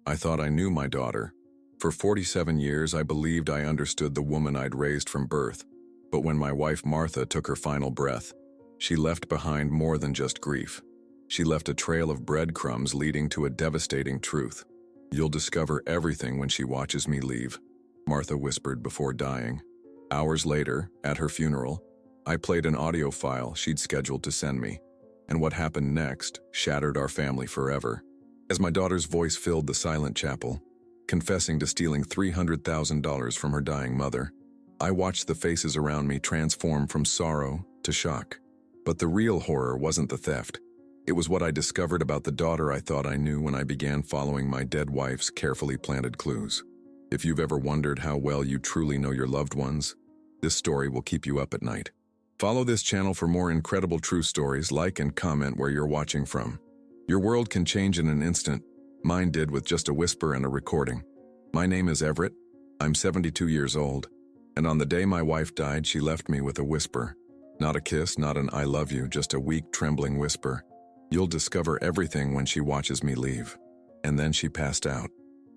I thought I knew my daughter. For 47 years, I believed I understood the woman I'd raised from birth. But when my wife Martha took her final breath, she left behind more than just grief. She left a trail of breadcrumbs leading to a devastating truth. "You'll discover everything when she watches me leave," Martha whispered before dying. Hours later, at her funeral, I played an audio file she'd scheduled to send me, and what happened next shattered our family forever. As my daughter's voice filled the silent chapel, confessing to stealing $300,000 from her dying mother, I watched the faces around me transform from sorrow to shock. But the real horror wasn't the theft. It was what I discovered about the daughter I thought I knew when I began following my dead wife's carefully planted clues. If you've ever wondered how well you truly know your loved ones, this story will keep you up at night. Follow this channel for more incredible true stories. Like and comment where you're watching from. Your world can change in an instant. Mine did with just a whisper and a recording. My name is Everett. I'm 72 years old. And on the day my wife died, she left me with a whisper. Not a kiss, not an "I love you," just a weak, trembling whisper. "You'll discover everything when she watches me leave." And then she passed out.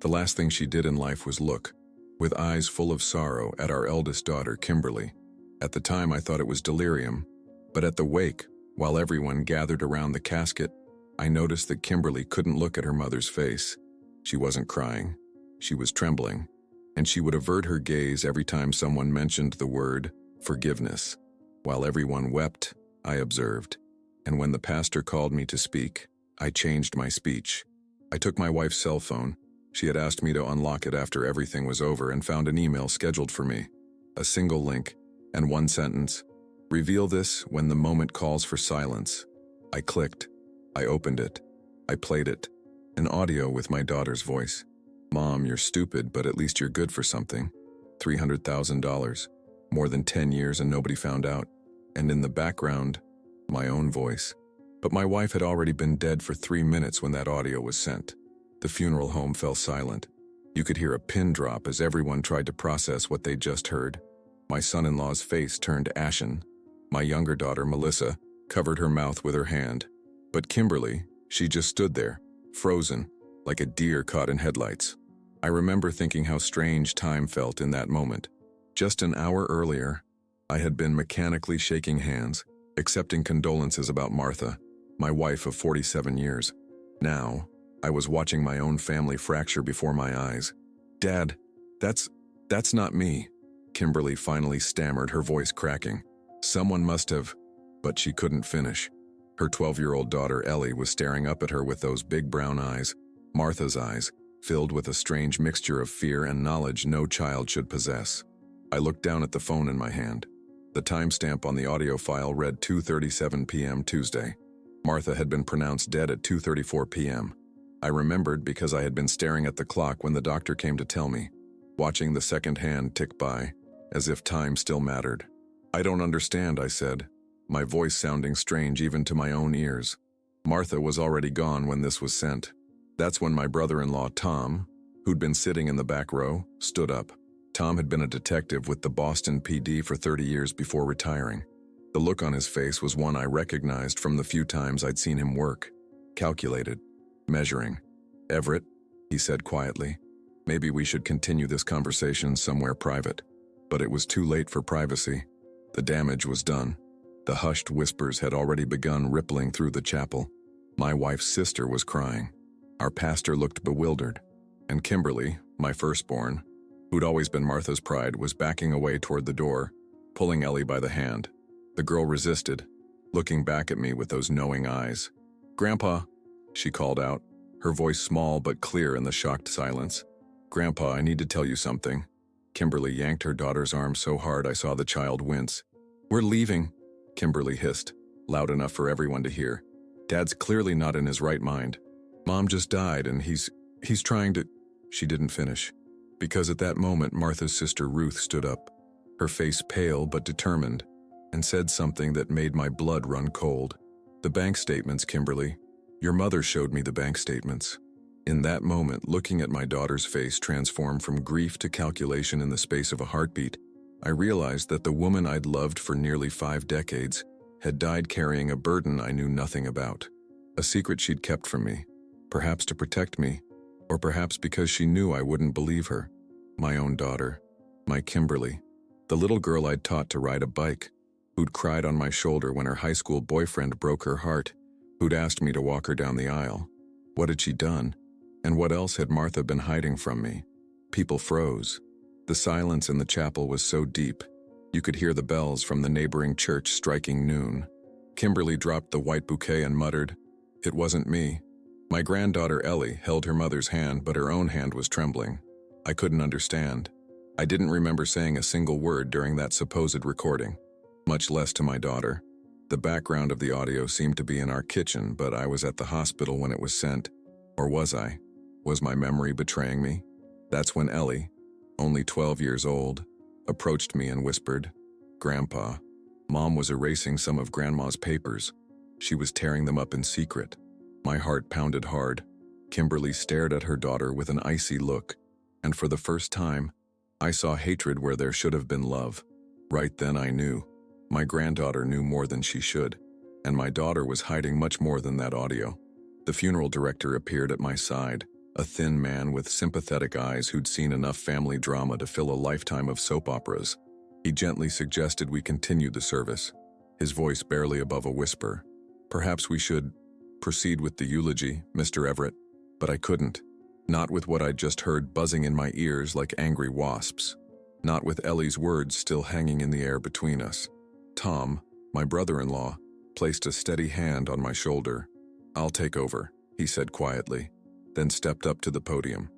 The last thing she did in life was look, with eyes full of sorrow, at our eldest daughter, Kimberly. At the time, I thought it was delirium. But at the wake, while everyone gathered around the casket, I noticed that Kimberly couldn't look at her mother's face. She wasn't crying. She was trembling. And she would avert her gaze every time someone mentioned the word forgiveness. While everyone wept, I observed. And when the pastor called me to speak, I changed my speech. I took my wife's cell phone. She had asked me to unlock it after everything was over, and found an email scheduled for me. A single link and one sentence. "Reveal this when the moment calls for silence." I clicked. I opened it. I played it. An audio with my daughter's voice. "Mom, you're stupid, but at least you're good for something. $300,000. More than 10 years and nobody found out." And in the background, my own voice. But my wife had already been dead for 3 minutes when that audio was sent. The funeral home fell silent. You could hear a pin drop as everyone tried to process what they'd just heard. My son-in-law's face turned ashen. My younger daughter, Melissa, covered her mouth with her hand. But Kimberly, she just stood there, frozen, like a deer caught in headlights. I remember thinking how strange time felt in that moment. Just an hour earlier, I had been mechanically shaking hands, accepting condolences about Martha, my wife of 47 years. Now, I was watching my own family fracture before my eyes. "Dad, that's not me," Kimberly finally stammered, her voice cracking. "Someone must have," but she couldn't finish. Her 12-year-old daughter, Ellie, was staring up at her with those big brown eyes, Martha's eyes, filled with a strange mixture of fear and knowledge no child should possess. I looked down at the phone in my hand. The timestamp on the audio file read 2:37 p.m. Tuesday. Martha had been pronounced dead at 2:34 p.m. I remembered because I had been staring at the clock when the doctor came to tell me, watching the second hand tick by, as if time still mattered. "I don't understand," I said, my voice sounding strange even to my own ears. Martha was already gone when this was sent. That's when my brother-in-law, Tom, who'd been sitting in the back row, stood up. Tom had been a detective with the Boston PD for 30 years before retiring. The look on his face was one I recognized from the few times I'd seen him work. Calculated. Measuring. "Everett," he said quietly, "maybe we should continue this conversation somewhere private." But it was too late for privacy. The damage was done. The hushed whispers had already begun rippling through the chapel. My wife's sister was crying. Our pastor looked bewildered. And Kimberly, my firstborn, who'd always been Martha's pride, was backing away toward the door, pulling Ellie by the hand. The girl resisted, looking back at me with those knowing eyes. "Grandpa," she called out, her voice small but clear in the shocked silence. "Grandpa, I need to tell you something." Kimberly yanked her daughter's arm so hard I saw the child wince. "We're leaving," Kimberly hissed, loud enough for everyone to hear. "Dad's clearly not in his right mind. Mom just died and he's trying to—" She didn't finish, because at that moment Martha's sister Ruth stood up, her face pale but determined, and said something that made my blood run cold. "The bank statements, Kimberly. Your mother showed me the bank statements." In that moment, looking at my daughter's face transform from grief to calculation in the space of a heartbeat, I realized that the woman I'd loved for nearly 5 decades had died carrying a burden I knew nothing about. A secret she'd kept from me, perhaps to protect me, Or perhaps because she knew I wouldn't believe her. My own daughter. My Kimberly. The little girl I'd taught to ride a bike. Who'd cried on my shoulder when her high school boyfriend broke her heart. Who'd asked me to walk her down the aisle. What had she done? And what else had Martha been hiding from me? People froze. The silence in the chapel was so deep. You could hear the bells from the neighboring church striking noon. Kimberly dropped the white bouquet and muttered, "It wasn't me." My granddaughter Ellie held her mother's hand, but her own hand was trembling. I couldn't understand. I didn't remember saying a single word during that supposed recording, much less to my daughter. The background of the audio seemed to be in our kitchen, but I was at the hospital when it was sent. Or was I? Was my memory betraying me? That's when Ellie, only 12 years old, approached me and whispered, "Grandpa, Mom was erasing some of Grandma's papers. She was tearing them up in secret." My heart pounded hard. Kimberly stared at her daughter with an icy look, and for the first time, I saw hatred where there should have been love. Right then I knew. My granddaughter knew more than she should, and my daughter was hiding much more than that audio. The funeral director appeared at my side, a thin man with sympathetic eyes who'd seen enough family drama to fill a lifetime of soap operas. He gently suggested we continue the service, his voice barely above a whisper. "Perhaps we should proceed with the eulogy, Mr. Everett," but I couldn't. Not with what I'd just heard buzzing in my ears like angry wasps. Not with Ellie's words still hanging in the air between us. Tom, my brother-in-law, placed a steady hand on my shoulder. "I'll take over," he said quietly, then stepped up to the podium.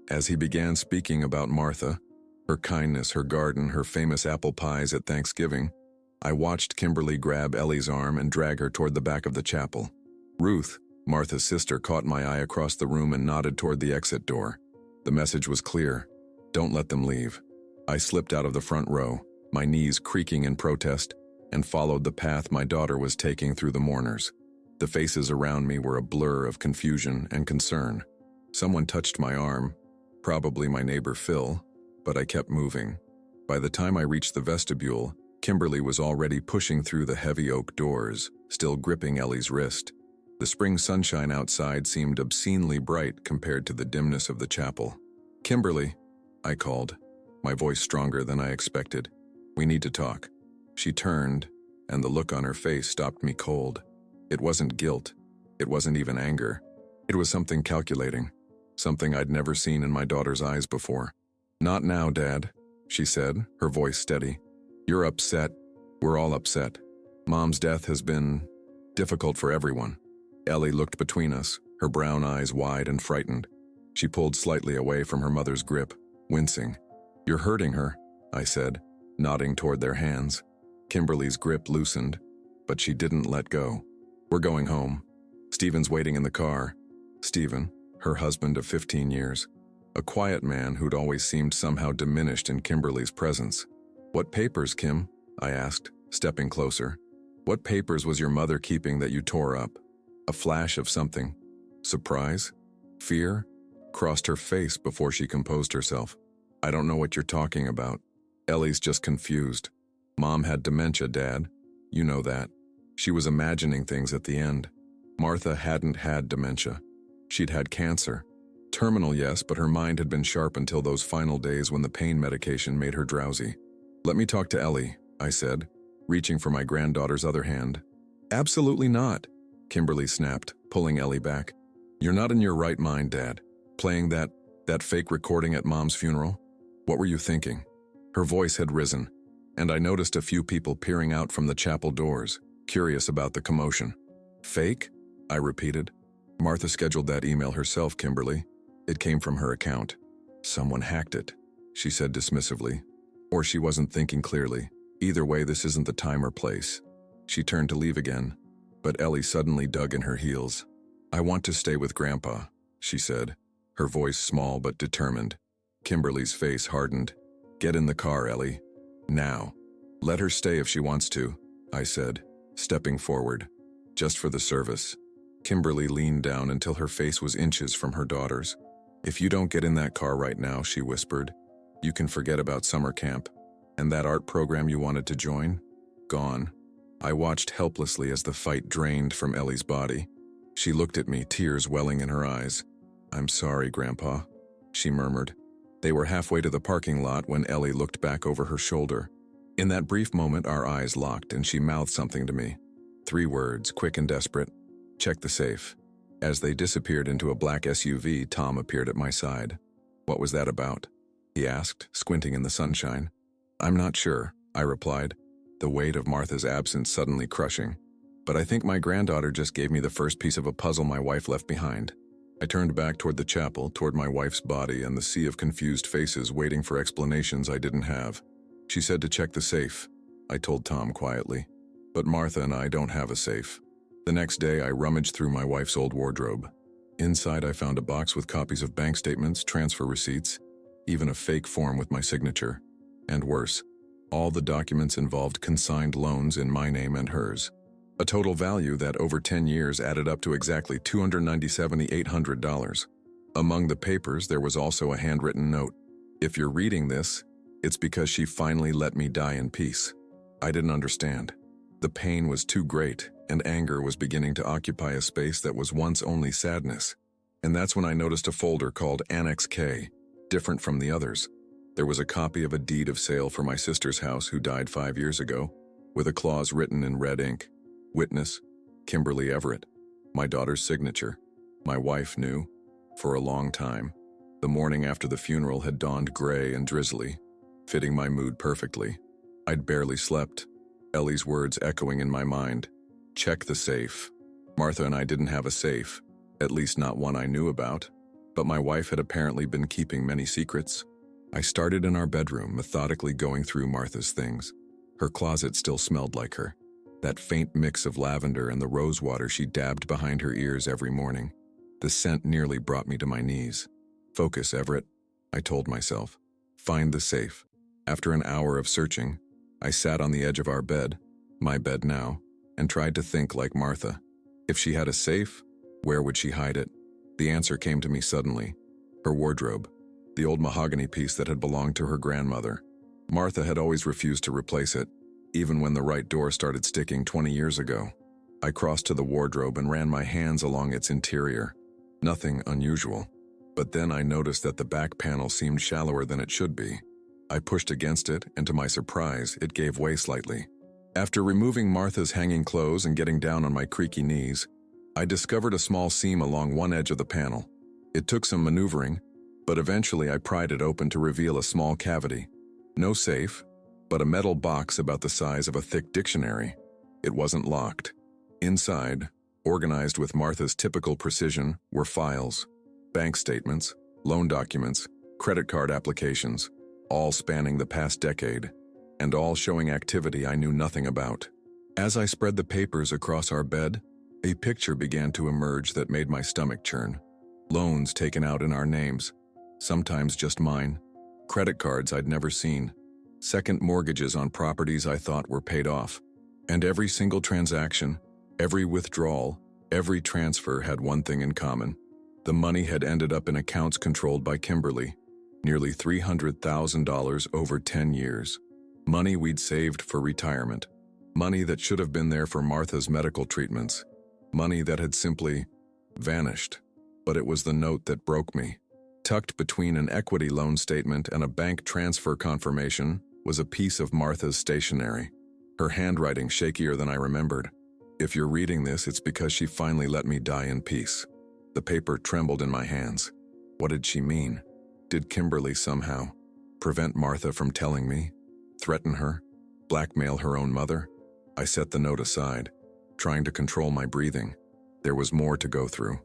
As he began speaking about Martha, her kindness, her garden, her famous apple pies at Thanksgiving, I watched Kimberly grab Ellie's arm and drag her toward the back of the chapel. Ruth, Martha's sister, caught my eye across the room and nodded toward the exit door. The message was clear. Don't let them leave. I slipped out of the front row, my knees creaking in protest, and followed the path my daughter was taking through the mourners. The faces around me were a blur of confusion and concern. Someone touched my arm, probably my neighbor Phil, but I kept moving. By the time I reached the vestibule, Kimberly was already pushing through the heavy oak doors, still gripping Ellie's wrist. The spring sunshine outside seemed obscenely bright compared to the dimness of the chapel. "Kimberly," I called, my voice stronger than I expected. "We need to talk." She turned, and the look on her face stopped me cold. It wasn't guilt. It wasn't even anger. It was something calculating, something I'd never seen in my daughter's eyes before. "Not now, Dad," she said, her voice steady. "You're upset. We're all upset. Mom's death has been difficult for everyone." Ellie looked between us, her brown eyes wide and frightened. She pulled slightly away from her mother's grip, wincing. "You're hurting her," I said, nodding toward their hands. Kimberly's grip loosened, but she didn't let go. "We're going home. Stephen's waiting in the car." Stephen, her husband of 15 years. A quiet man who'd always seemed somehow diminished in Kimberly's presence. "What papers, Kim?" I asked, stepping closer. "What papers was your mother keeping that you tore up?" A flash of something. Surprise? Fear? Crossed her face before she composed herself. "I don't know what you're talking about." Ellie's just confused. "Mom had dementia, Dad. You know that." She was imagining things at the end. Martha hadn't had dementia. She'd had cancer. Terminal, yes, but her mind had been sharp until those final days when the pain medication made her drowsy. "Let me talk to Ellie," I said, reaching for my granddaughter's other hand. "Absolutely not," Kimberly snapped, pulling Ellie back. "You're not in your right mind, Dad. Playing that fake recording at Mom's funeral? What were you thinking?" Her voice had risen, and I noticed a few people peering out from the chapel doors, curious about the commotion. "Fake?" I repeated. "Martha scheduled that email herself, Kimberly. It came from her account." "Someone hacked it," she said dismissively. Or she wasn't thinking clearly. Either way, this isn't the time or place. She turned to leave again, but Ellie suddenly dug in her heels. "I want to stay with Grandpa," she said, her voice small but determined. Kimberly's face hardened. "Get in the car, Ellie. Now." "Let her stay if she wants to," I said, stepping forward. "Just for the service." Kimberly leaned down until her face was inches from her daughter's. "If you don't get in that car right now," she whispered, "you can forget about summer camp. And that art program you wanted to join? Gone." I watched helplessly as the fight drained from Ellie's body. She looked at me, tears welling in her eyes. "I'm sorry, Grandpa," she murmured. They were halfway to the parking lot when Ellie looked back over her shoulder. In that brief moment, our eyes locked and she mouthed something to me. 3 words, quick and desperate. "Check the safe." As they disappeared into a black SUV, Tom appeared at my side. "What was that about?" he asked, squinting in the sunshine. "I'm not sure," I replied, the weight of Martha's absence suddenly crushing. "But I think my granddaughter just gave me the first piece of a puzzle my wife left behind." I turned back toward the chapel, toward my wife's body and the sea of confused faces waiting for explanations I didn't have. "She said to check the safe," I told Tom quietly. "But Martha and I don't have a safe." The next day, I rummaged through my wife's old wardrobe. Inside, I found a box with copies of bank statements, transfer receipts, even a fake form with my signature. And worse, all the documents involved consigned loans in my name and hers. A total value that over 10 years added up to exactly $297,800. Among the papers, there was also a handwritten note. "If you're reading this, it's because she finally let me die in peace." I didn't understand. The pain was too great, and anger was beginning to occupy a space that was once only sadness. And that's when I noticed a folder called Annex K, different from the others. There was a copy of a deed of sale for my sister's house who died 5 years ago, with a clause written in red ink. Witness, Kimberly Everett. My daughter's signature. My wife knew, for a long time. The morning after the funeral had dawned gray and drizzly, fitting my mood perfectly. I'd barely slept, Ellie's words echoing in my mind. "Check the safe." Martha and I didn't have a safe, at least not one I knew about, but my wife had apparently been keeping many secrets. I started in our bedroom, methodically going through Martha's things. Her closet still smelled like her. That faint mix of lavender and the rose water she dabbed behind her ears every morning. The scent nearly brought me to my knees. "Focus, Everett," I told myself. "Find the safe." After an hour of searching, I sat on the edge of our bed, my bed now, and tried to think like Martha. If she had a safe, where would she hide it? The answer came to me suddenly. Her wardrobe, the old mahogany piece that had belonged to her grandmother. Martha had always refused to replace it, even when the right door started sticking 20 years ago. I crossed to the wardrobe and ran my hands along its interior. Nothing unusual. But then I noticed that the back panel seemed shallower than it should be. I pushed against it, and to my surprise, it gave way slightly. After removing Martha's hanging clothes and getting down on my creaky knees, I discovered a small seam along one edge of the panel. It took some maneuvering, but eventually I pried it open to reveal a small cavity. No safe, but a metal box about the size of a thick dictionary. It wasn't locked. Inside, organized with Martha's typical precision, were files, bank statements, loan documents, credit card applications, all spanning the past decade, and all showing activity I knew nothing about. As I spread the papers across our bed, a picture began to emerge that made my stomach churn. Loans taken out in our names, sometimes just mine, credit cards I'd never seen, second mortgages on properties I thought were paid off, and every single transaction, every withdrawal, every transfer had one thing in common. The money had ended up in accounts controlled by Kimberly, nearly $300,000 over 10 years. Money we'd saved for retirement. Money that should have been there for Martha's medical treatments. Money that had simply vanished. But it was the note that broke me. Tucked between an equity loan statement and a bank transfer confirmation was a piece of Martha's stationery, her handwriting shakier than I remembered. "If you're reading this, it's because she finally let me die in peace." The paper trembled in my hands. What did she mean? Did Kimberly somehow prevent Martha from telling me? Threaten her? Blackmail her own mother? I set the note aside, trying to control my breathing. There was more to go through.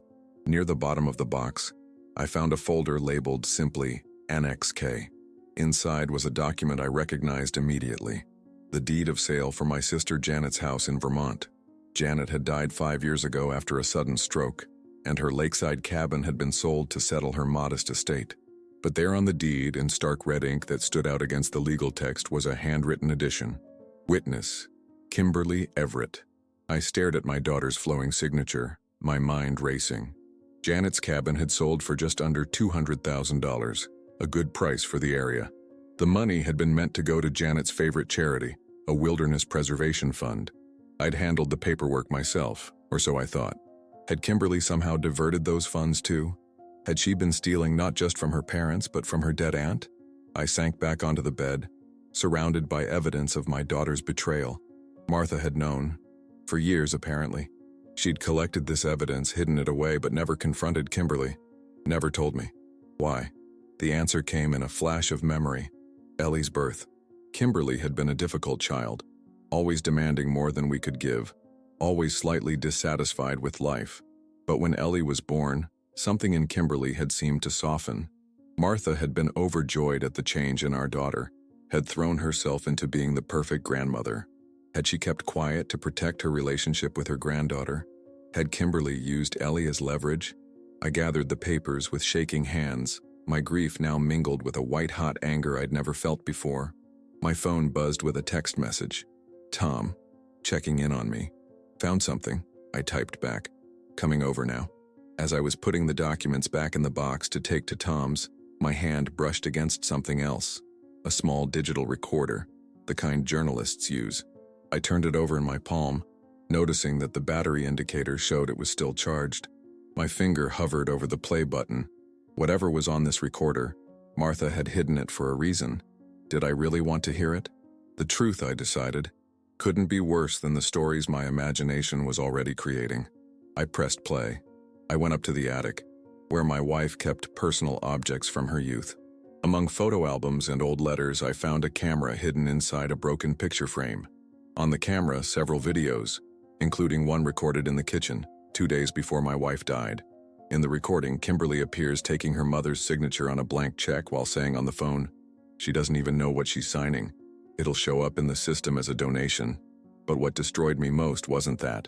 Near the bottom of the box, I found a folder labeled simply Annex K. Inside was a document I recognized immediately. The deed of sale for my sister Janet's house in Vermont. Janet had died 5 years ago after a sudden stroke, and her lakeside cabin had been sold to settle her modest estate. But there on the deed, in stark red ink that stood out against the legal text, was a handwritten addition. Witness, Kimberly Everett. I stared at my daughter's flowing signature, my mind racing. Janet's cabin had sold for just under $200,000, a good price for the area. The money had been meant to go to Janet's favorite charity, a wilderness preservation fund. I'd handled the paperwork myself, or so I thought. Had Kimberly somehow diverted those funds too? Had she been stealing not just from her parents, but from her dead aunt? I sank back onto the bed, surrounded by evidence of my daughter's betrayal. Martha had known. For years, apparently. She'd collected this evidence, hidden it away, but never confronted Kimberly. Never told me. Why? The answer came in a flash of memory. Ellie's birth. Kimberly had been a difficult child, always demanding more than we could give, always slightly dissatisfied with life. But when Ellie was born, something in Kimberly had seemed to soften. Martha had been overjoyed at the change in our daughter, had thrown herself into being the perfect grandmother. Had she kept quiet to protect her relationship with her granddaughter? Had Kimberly used Ellie as leverage? I gathered the papers with shaking hands, my grief now mingled with a white-hot anger I'd never felt before. My phone buzzed with a text message. Tom, checking in on me. Found something, I typed back. Coming over now. As I was putting the documents back in the box to take to Tom's, my hand brushed against something else. A small digital recorder, the kind journalists use. I turned it over in my palm, noticing that the battery indicator showed it was still charged. My finger hovered over the play button. Whatever was on this recorder, Martha had hidden it for a reason. Did I really want to hear it? The truth, I decided, couldn't be worse than the stories my imagination was already creating. I pressed play. I went up to the attic, where my wife kept personal objects from her youth. Among photo albums and old letters, I found a camera hidden inside a broken picture frame. On the camera, several videos, including one recorded in the kitchen, 2 days before my wife died. In the recording, Kimberly appears taking her mother's signature on a blank check while saying on the phone, she doesn't even know what she's signing. It'll show up in the system as a donation. But what destroyed me most wasn't that.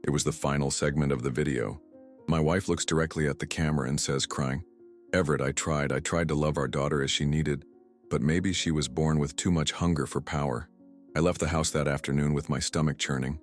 It was the final segment of the video. My wife looks directly at the camera and says, crying, Everett, I tried to love our daughter as she needed, but maybe she was born with too much hunger for power. I left the house that afternoon with my stomach churning,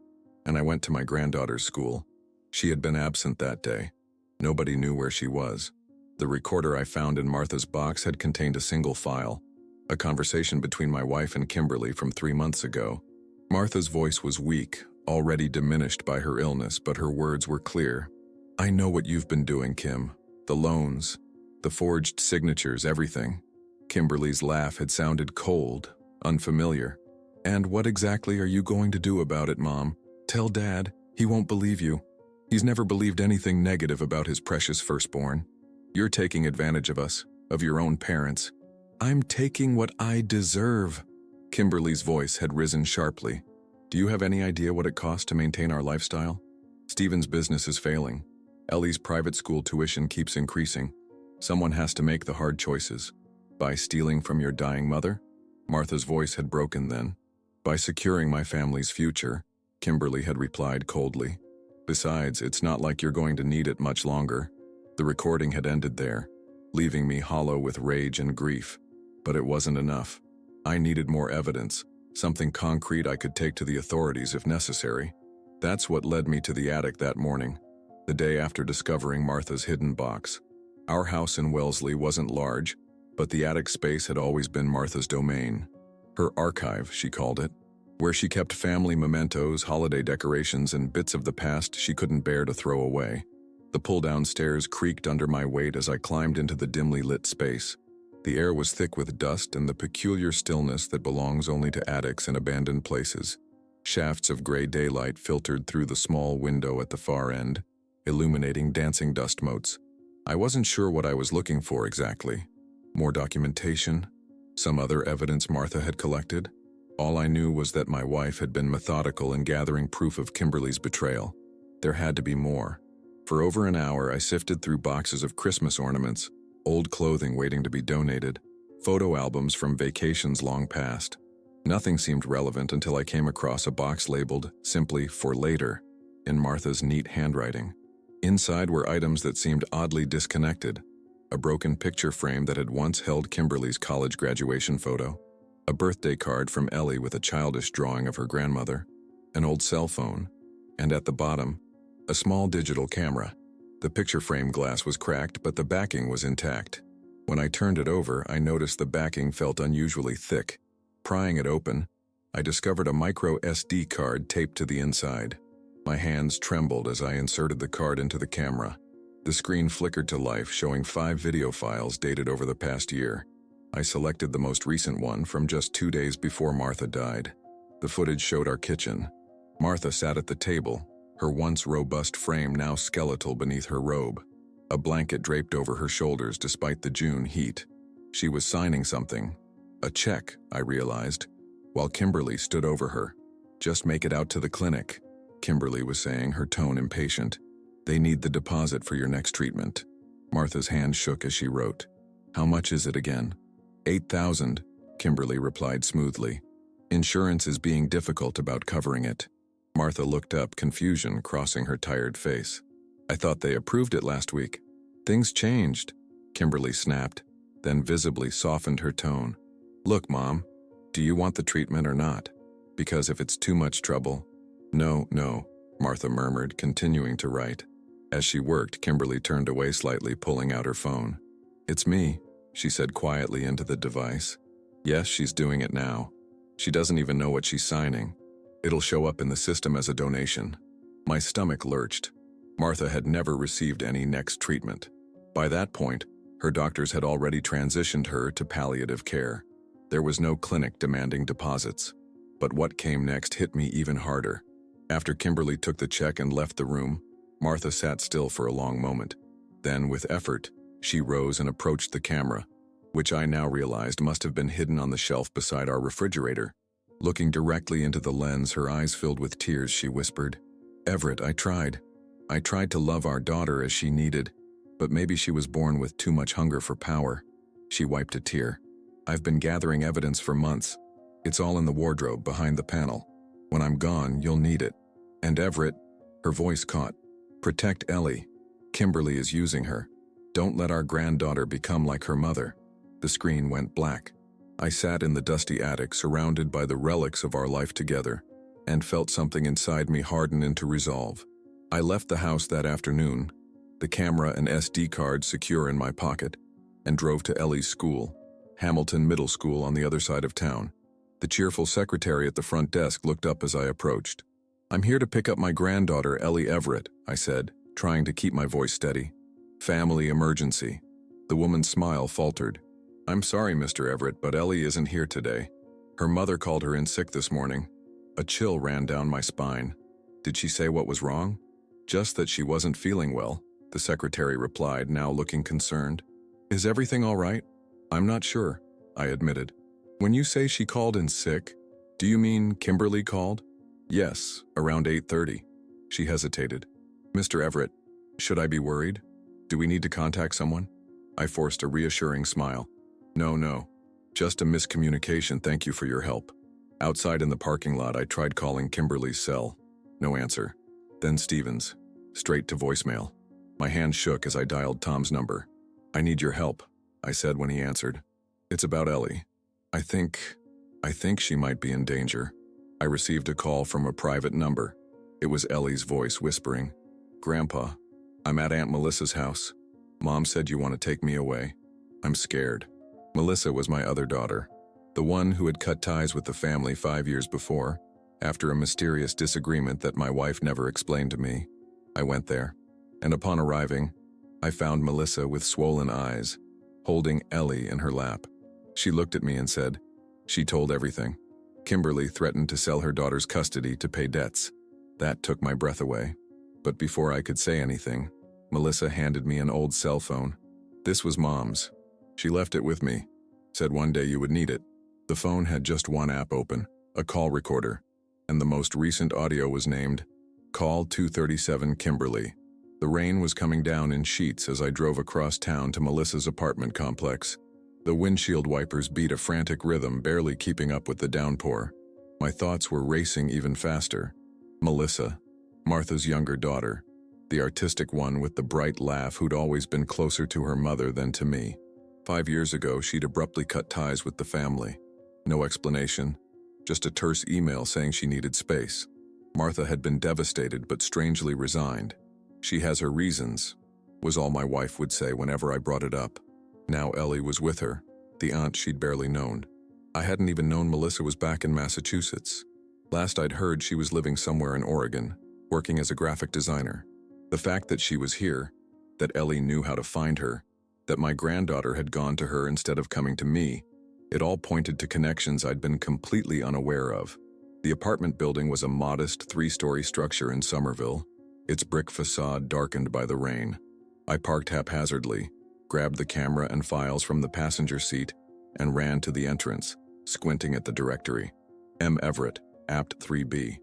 and I went to my granddaughter's school. She had been absent that day. Nobody knew where she was. The recorder I found in Martha's box had contained a single file, a conversation between my wife and Kimberly from 3 months ago. Martha's voice was weak, already diminished by her illness, but her words were clear. I know what you've been doing, Kim. The loans, the forged signatures, everything. Kimberly's laugh had sounded cold, unfamiliar. And what exactly are you going to do about it, Mom? Tell Dad. He won't believe you. He's never believed anything negative about his precious firstborn. You're taking advantage of us, of your own parents. I'm taking what I deserve. Kimberly's voice had risen sharply. Do you have any idea what it costs to maintain our lifestyle? Stephen's business is failing. Ellie's private school tuition keeps increasing. Someone has to make the hard choices. By stealing from your dying mother? Martha's voice had broken then. By securing my family's future, Kimberly had replied coldly. Besides, it's not like you're going to need it much longer. The recording had ended there, leaving me hollow with rage and grief. But it wasn't enough. I needed more evidence, something concrete I could take to the authorities if necessary. That's what led me to the attic that morning, the day after discovering Martha's hidden box. Our house in Wellesley wasn't large, but the attic space had always been Martha's domain. Her archive, she called it, where she kept family mementos, holiday decorations, and bits of the past she couldn't bear to throw away. The pull-down stairs creaked under my weight as I climbed into the dimly lit space. The air was thick with dust and the peculiar stillness that belongs only to attics and abandoned places. Shafts of gray daylight filtered through the small window at the far end, illuminating dancing dust motes. I wasn't sure what I was looking for exactly. More documentation? Some other evidence Martha had collected? All I knew was that my wife had been methodical in gathering proof of Kimberly's betrayal. There had to be more. For over an hour, I sifted through boxes of Christmas ornaments, old clothing waiting to be donated, photo albums from vacations long past. Nothing seemed relevant until I came across a box labeled simply "For Later" in Martha's neat handwriting. Inside were items that seemed oddly disconnected. A broken picture frame that had once held Kimberly's college graduation photo, a birthday card from Ellie with a childish drawing of her grandmother, an old cell phone, and at the bottom, a small digital camera. The picture frame glass was cracked, but the backing was intact. When I turned it over, I noticed the backing felt unusually thick. Prying it open, I discovered a micro SD card taped to the inside. My hands trembled as I inserted the card into the camera. The screen flickered to life, showing 5 video files dated over the past year. I selected the most recent one from just 2 days before Martha died. The footage showed our kitchen. Martha sat at the table, her once robust frame now skeletal beneath her robe. A blanket draped over her shoulders despite the June heat. She was signing something. A check, I realized, while Kimberly stood over her. "Just make it out to the clinic," Kimberly was saying, her tone impatient. "They need the deposit for your next treatment." Martha's hand shook as she wrote. "How much is it again?" $8,000, Kimberly replied smoothly. "Insurance is being difficult about covering it." Martha looked up, confusion crossing her tired face. "I thought they approved it last week." "Things changed," Kimberly snapped, then visibly softened her tone. "Look, Mom, do you want the treatment or not? Because if it's too much trouble—" No, Martha murmured, continuing to write. As she worked, Kimberly turned away slightly, pulling out her phone. "It's me," she said quietly into the device. "Yes, she's doing it now. She doesn't even know what she's signing. It'll show up in the system as a donation." My stomach lurched. Martha had never received any next treatment. By that point, her doctors had already transitioned her to palliative care. There was no clinic demanding deposits. But what came next hit me even harder. After Kimberly took the check and left the room, Martha sat still for a long moment. Then, with effort, she rose and approached the camera, which I now realized must have been hidden on the shelf beside our refrigerator. Looking directly into the lens, her eyes filled with tears, she whispered, "Everett, I tried. I tried to love our daughter as she needed, but maybe she was born with too much hunger for power." She wiped a tear. "I've been gathering evidence for months. It's all in the wardrobe behind the panel. When I'm gone, you'll need it. And Everett," her voice caught, "protect Ellie. Kimberly is using her. Don't let our granddaughter become like her mother." The screen went black. I sat in the dusty attic, surrounded by the relics of our life together, and felt something inside me harden into resolve. I left the house that afternoon, the camera and SD card secure in my pocket, and drove to Ellie's school, Hamilton Middle School on the other side of town. The cheerful secretary at the front desk looked up as I approached. "I'm here to pick up my granddaughter, Ellie Everett," I said, trying to keep my voice steady. "Family emergency." The woman's smile faltered. "I'm sorry, Mr. Everett, but Ellie isn't here today. Her mother called her in sick this morning." A chill ran down my spine. "Did she say what was wrong?" "Just that she wasn't feeling well," the secretary replied, now looking concerned. "Is everything all right?" "I'm not sure," I admitted. "When you say she called in sick, do you mean Kimberly called?" "Yes, around 8:30. She hesitated. "Mr. Everett, should I be worried? Do we need to contact someone?" I forced a reassuring smile. No. Just a miscommunication, thank you for your help." Outside in the parking lot, I tried calling Kimberly's cell. No answer. Then Stevens. Straight to voicemail. My hand shook as I dialed Tom's number. "I need your help," I said when he answered. "It's about Ellie. I think she might be in danger." I received a call from a private number. It was Ellie's voice whispering, "Grandpa, I'm at Aunt Melissa's house. Mom said you want to take me away. I'm scared." Melissa was my other daughter, the one who had cut ties with the family 5 years before, after a mysterious disagreement that my wife never explained to me. I went there, and upon arriving, I found Melissa with swollen eyes, holding Ellie in her lap. She looked at me and said, "She told everything. Kimberly threatened to sell her daughter's custody to pay debts." That took my breath away. But before I could say anything, Melissa handed me an old cell phone. This was Mom's. She left it with me, said one day you would need it. The phone had just one app open, a call recorder, and the most recent audio was named, "Call 237 Kimberly." The rain was coming down in sheets as I drove across town to Melissa's apartment complex. The windshield wipers beat a frantic rhythm, barely keeping up with the downpour. My thoughts were racing even faster. Melissa, Martha's younger daughter, the artistic one with the bright laugh who'd always been closer to her mother than to me. 5 years ago, she'd abruptly cut ties with the family. No explanation, just a terse email saying she needed space. Martha had been devastated but strangely resigned. "She has her reasons," was all my wife would say whenever I brought it up. Now Ellie was with her, the aunt she'd barely known. I hadn't even known Melissa was back in Massachusetts. Last I'd heard, she was living somewhere in Oregon, working as a graphic designer. The fact that she was here, that Ellie knew how to find her, that my granddaughter had gone to her instead of coming to me. It all pointed to connections I'd been completely unaware of. The apartment building was a modest 3-story structure in Somerville, its brick facade darkened by the rain. I parked haphazardly, grabbed the camera and files from the passenger seat, and ran to the entrance, squinting at the directory. M. Everett, Apt 3B.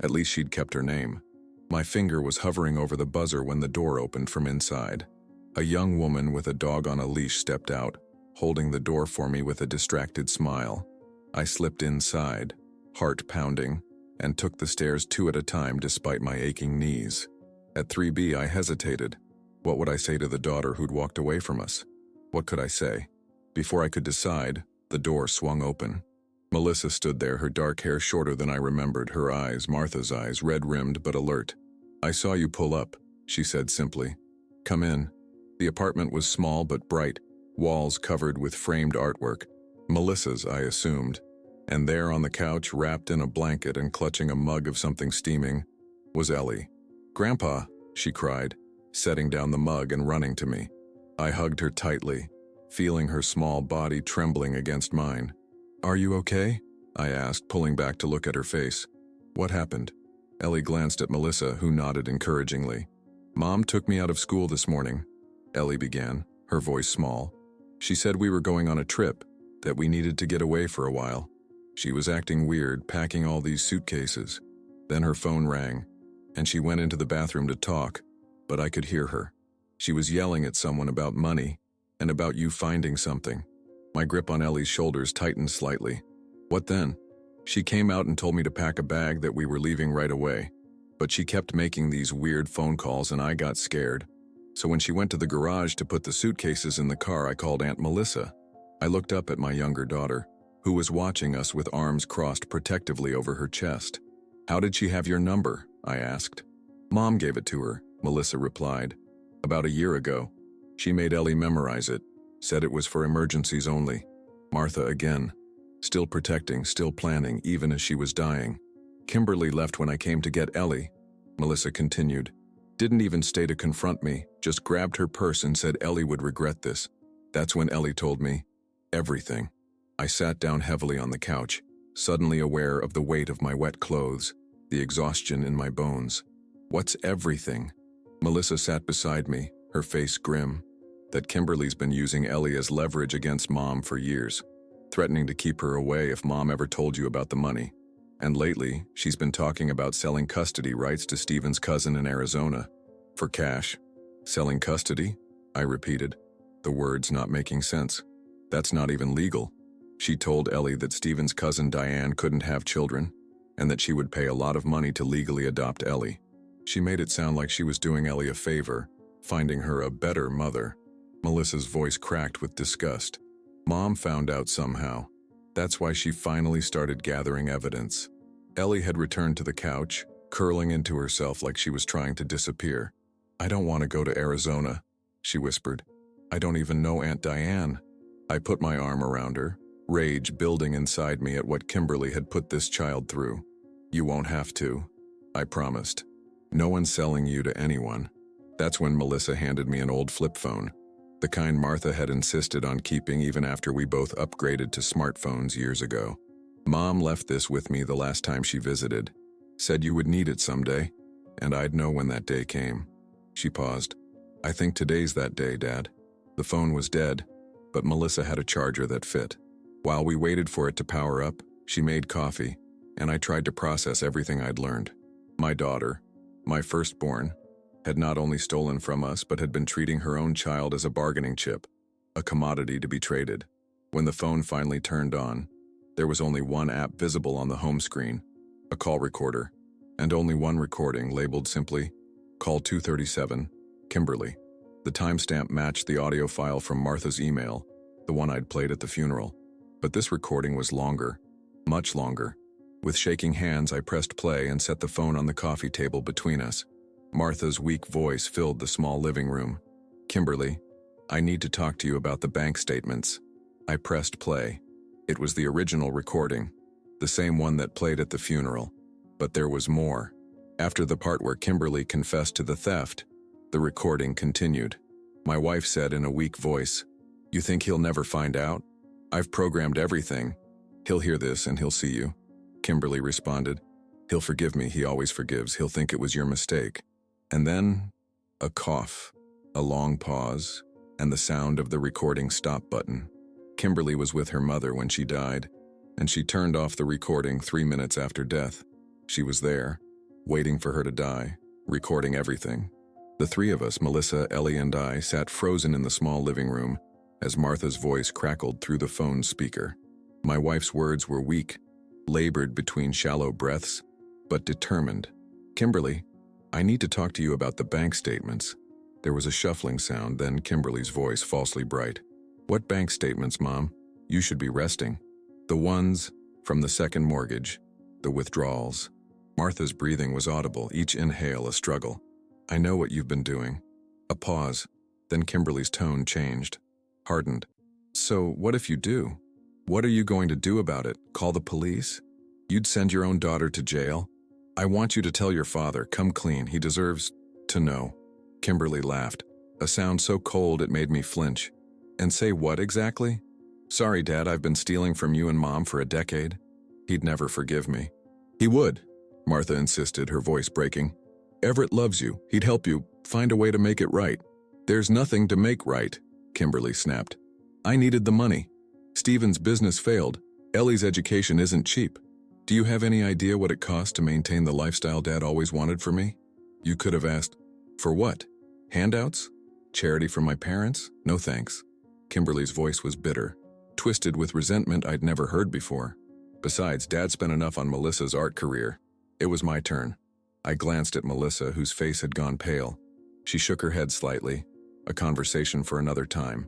At least she'd kept her name. My finger was hovering over the buzzer when the door opened from inside. A young woman with a dog on a leash stepped out, holding the door for me with a distracted smile. I slipped inside, heart pounding, and took the stairs 2 at a time despite my aching knees. At 3B, I hesitated. What would I say to the daughter who'd walked away from us? What could I say? Before I could decide, the door swung open. Melissa stood there, her dark hair shorter than I remembered, her eyes, Martha's eyes, red-rimmed but alert. "I saw you pull up," she said simply. "Come in." The apartment was small but bright, walls covered with framed artwork. Melissa's, I assumed. And there on the couch, wrapped in a blanket and clutching a mug of something steaming, was Ellie. "Grandpa," she cried, setting down the mug and running to me. I hugged her tightly, feeling her small body trembling against mine. "Are you okay?" I asked, pulling back to look at her face. "What happened?" Ellie glanced at Melissa, who nodded encouragingly. "Mom took me out of school this morning," Ellie began, her voice small. "She said we were going on a trip, that we needed to get away for a while. She was acting weird, packing all these suitcases. Then her phone rang, and she went into the bathroom to talk, but I could hear her. She was yelling at someone about money, and about you finding something." My grip on Ellie's shoulders tightened slightly. "What then?" "She came out and told me to pack a bag, that we were leaving right away. But she kept making these weird phone calls and I got scared. So when she went to the garage to put the suitcases in the car, I called Aunt Melissa." I looked up at my younger daughter, who was watching us with arms crossed protectively over her chest. "How did she have your number?" I asked. "Mom gave it to her," Melissa replied. "About a year ago. She made Ellie memorize it. Said it was for emergencies only." Martha again. Still protecting, still planning, even as she was dying. "Kimberly left when I came to get Ellie," Melissa continued. "Didn't even stay to confront me, just grabbed her purse and said Ellie would regret this. That's when Ellie told me everything." I sat down heavily on the couch, suddenly aware of the weight of my wet clothes, the exhaustion in my bones. "What's everything?" Melissa sat beside me, her face grim. "That Kimberly's been using Ellie as leverage against Mom for years, threatening to keep her away if Mom ever told you about the money. And lately, she's been talking about selling custody rights to Stephen's cousin in Arizona. For cash." "Selling custody?" I repeated, the words not making sense. "That's not even legal." She told Ellie that Stephen's cousin Diane couldn't have children, and that she would pay a lot of money to legally adopt Ellie. She made it sound like she was doing Ellie a favor, finding her a better mother. Melissa's voice cracked with disgust. "Mom found out somehow. That's why she finally started gathering evidence." Ellie had returned to the couch, curling into herself like she was trying to disappear. "I don't want to go to Arizona," she whispered. "I don't even know Aunt Diane." I put my arm around her, rage building inside me at what Kimberly had put this child through. "You won't have to," I promised. "No one's selling you to anyone." That's when Melissa handed me an old flip phone, the kind Martha had insisted on keeping even after we both upgraded to smartphones years ago. "Mom left this with me the last time she visited. Said you would need it someday, and I'd know when that day came." She paused. "I think today's that day, Dad." The phone was dead, but Melissa had a charger that fit. While we waited for it to power up, she made coffee, and I tried to process everything I'd learned. My daughter, my firstborn, had not only stolen from us but had been treating her own child as a bargaining chip, a commodity to be traded. When the phone finally turned on, there was only one app visible on the home screen, a call recorder, and only one recording labeled simply, "Call 237, Kimberly." The timestamp matched the audio file from Martha's email, the one I'd played at the funeral. But this recording was longer, much longer. With shaking hands, I pressed play and set the phone on the coffee table between us. Martha's weak voice filled the small living room. "Kimberly, I need to talk to you about the bank statements." I pressed play. It was the original recording, the same one that played at the funeral. But there was more. After the part where Kimberly confessed to the theft, The recording continued. My wife said in a weak voice, "You think he'll never find out? I've programmed everything. He'll hear this and he'll see you." Kimberly responded, "He'll forgive me, he always forgives. He'll think it was your mistake." And then, a cough, a long pause, and the sound of the recording stop button. Kimberly was with her mother when she died, and she turned off the recording 3 minutes after death. She was there, waiting for her to die, recording everything. The three of us, Melissa, Ellie, and I, sat frozen in the small living room as Martha's voice crackled through the phone speaker. My wife's words were weak, labored between shallow breaths, but determined. "Kimberly, I need to talk to you about the bank statements." There was a shuffling sound, then Kimberly's voice, falsely bright. "What bank statements, Mom? You should be resting." "The ones from the second mortgage, the withdrawals." Martha's breathing was audible, each inhale a struggle. "I know what you've been doing." A pause, then Kimberly's tone changed, hardened. "So what if you do? What are you going to do about it? Call the police? You'd send your own daughter to jail? I want you to tell your father, come clean, he deserves to know." Kimberly laughed, a sound so cold it made me flinch. "And say what exactly?" "Sorry, Dad, I've been stealing from you and Mom for a decade." He'd never forgive me. "He would," Martha insisted, her voice breaking. "Everett loves you. He'd help you find a way to make it right." "There's nothing to make right," Kimberly snapped. "I needed the money. Stephen's business failed. Ellie's education isn't cheap. Do you have any idea what it costs to maintain the lifestyle Dad always wanted for me? You could have asked, for what? Handouts? Charity from my parents? No thanks." Kimberly's voice was bitter, twisted with resentment I'd never heard before. Besides, Dad spent enough on Melissa's art career. It was my turn. I glanced at Melissa, whose face had gone pale. She shook her head slightly, a conversation for another time.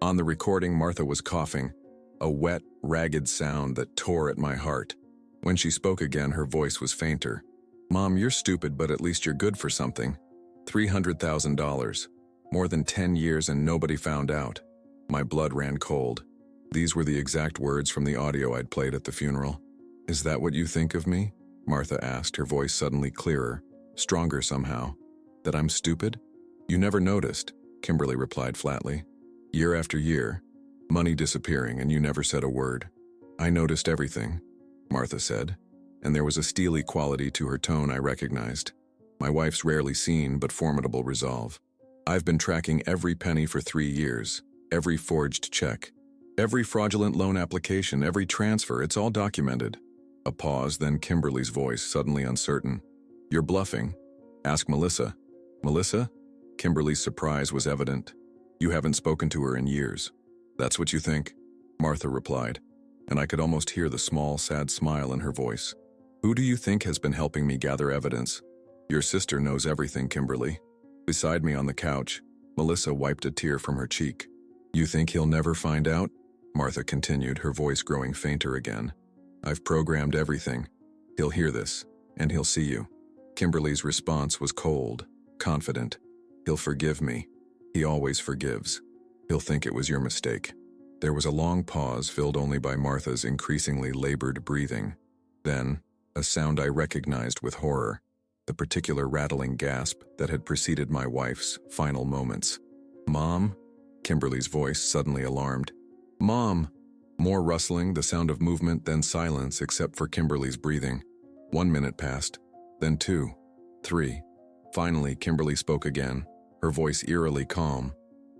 On the recording, Martha was coughing, a wet, ragged sound that tore at my heart. When she spoke again, her voice was fainter. "Mom, you're stupid, but at least you're good for something. $300,000. More than 10 years and nobody found out." My blood ran cold. These were the exact words from the audio I'd played at the funeral. "Is that what you think of me?" Martha asked, her voice suddenly clearer, stronger somehow. "That I'm stupid?" "You never noticed," Kimberly replied flatly. "Year after year, money disappearing, and you never said a word." "I noticed everything," Martha said, and there was a steely quality to her tone I recognized. My wife's rarely seen but formidable resolve. "I've been tracking every penny for 3 years, every forged check, every fraudulent loan application, every transfer, it's all documented." A pause, then Kimberly's voice, suddenly uncertain. "You're bluffing. Ask Melissa." "Melissa?" Kimberly's surprise was evident. "You haven't spoken to her in years." "That's what you think?" Martha replied, and I could almost hear the small, sad smile in her voice. "Who do you think has been helping me gather evidence?" "Your sister knows everything, Kimberly." Beside me on the couch, Melissa wiped a tear from her cheek. "You think he'll never find out?" Martha continued, her voice growing fainter again. "I've programmed everything. He'll hear this, and he'll see you." Kimberly's response was cold, confident. "He'll forgive me. He always forgives. He'll think it was your mistake." There was a long pause filled only by Martha's increasingly labored breathing. Then, a sound I recognized with horror, the particular rattling gasp that had preceded my wife's final moments. "Mom?" Kimberly's voice suddenly alarmed. "Mom!" More rustling, the sound of movement, then silence except for Kimberly's breathing. 1 minute passed, then 2, 3. Finally, Kimberly spoke again, her voice eerily calm.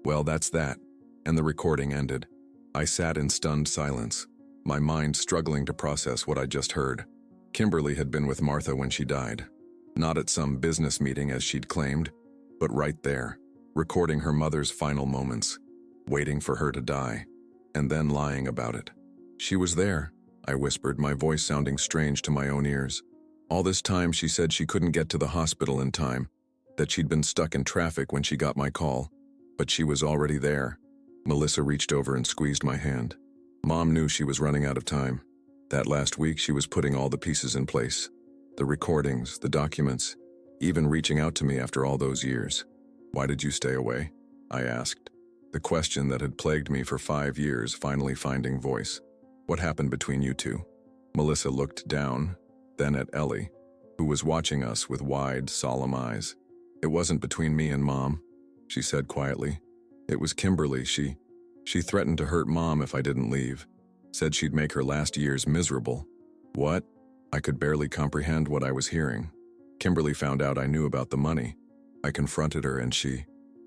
"Well, that's that." And the recording ended. I sat in stunned silence, my mind struggling to process what I'd just heard. Kimberly had been with Martha when she died. Not at some business meeting as she'd claimed, but right there, recording her mother's final moments, waiting for her to die, and then lying about it. "She was there," I whispered, my voice sounding strange to my own ears. "All this time she said she couldn't get to the hospital in time, that she'd been stuck in traffic when she got my call, but she was already there." Melissa reached over and squeezed my hand. "Mom knew she was running out of time. That last week she was putting all the pieces in place. The recordings, the documents, even reaching out to me after all those years." "Why did you stay away?" I asked, the question that had plagued me for 5 years finally finding voice. "What happened between you two?" Melissa looked down, then at Ellie, who was watching us with wide, solemn eyes. "It wasn't between me and Mom," she said quietly. "It was Kimberly. She threatened to hurt Mom if I didn't leave. Said she'd make her last years miserable." "What?" I could barely comprehend what I was hearing. "Kimberly found out I knew about the money. I confronted her and